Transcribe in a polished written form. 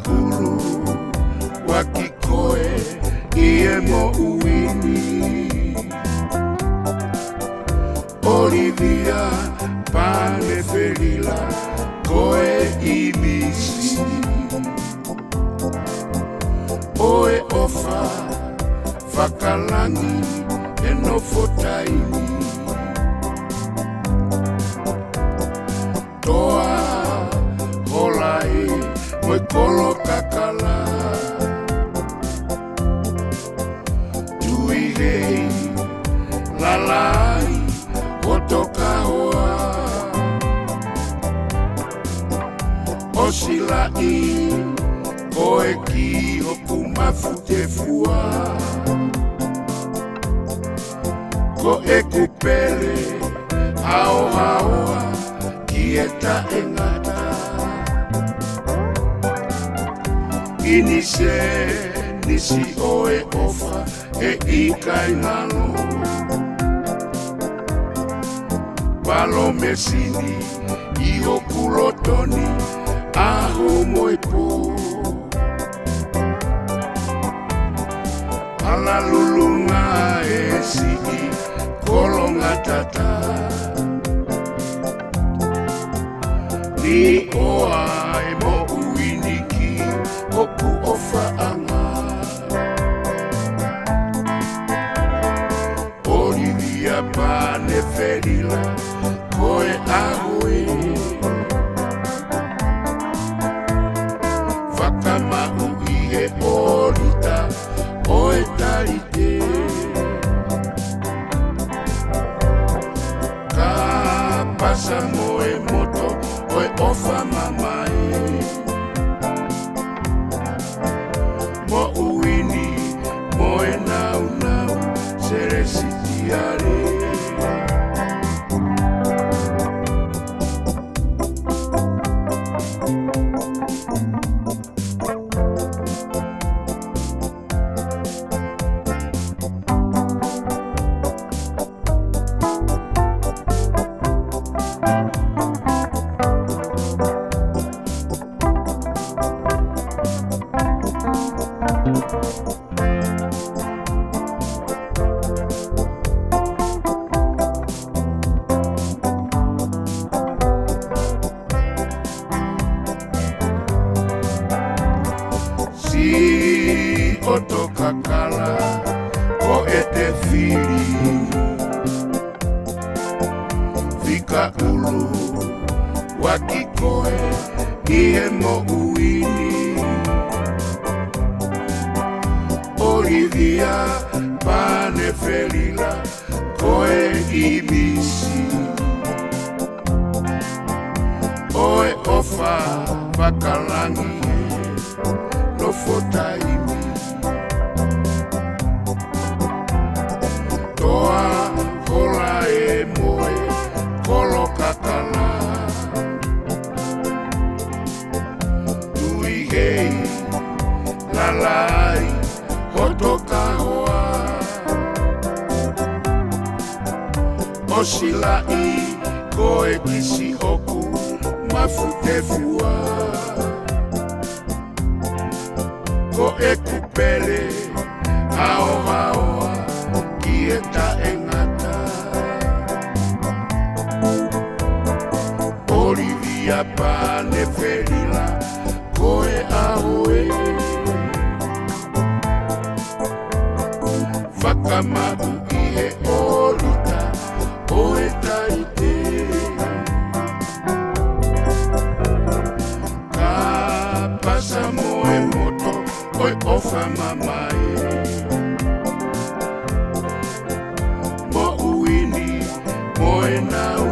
ulu wakikoe ie mo uini. Olivia pane felila koe imisi. Oe ofa fakalangi enofotaini. Toa holai moe kolo kakala. Tui hei lalai otoka hoa. Osilai koe ki oku mafute fua. Koe kupele hao haoa kieta engata. Inise nisi oe ofa e ikainano. Palo mesini iho kulotoni aho moipo. Ala lulunga esi kolonga tata. Ni oa e mo uiniki oku ofa anga. Olivia pane felila koe ahoe. Fakama uie olita oe talite. Ka pasa moe moto oe ofa mamae. Mo uini moe nau nau seresitiare. Si otoka kala o ete fili. Fika ulu wakikoe ie mo uini. Olivia pane felila koe imisi. Oe ofa bakalangi no fotaimi. Toa hola e moe kolo kakala. Tui hei lalai hotoka hoa. Osilai koe kisi oku mafute fua. Koe kupele hao haoa kieta engata. Olivia pane felila koe ahoe. Fakama uie olita oe taite. Ka pasa moe moto oe ofa mamae. Mo uini moe nau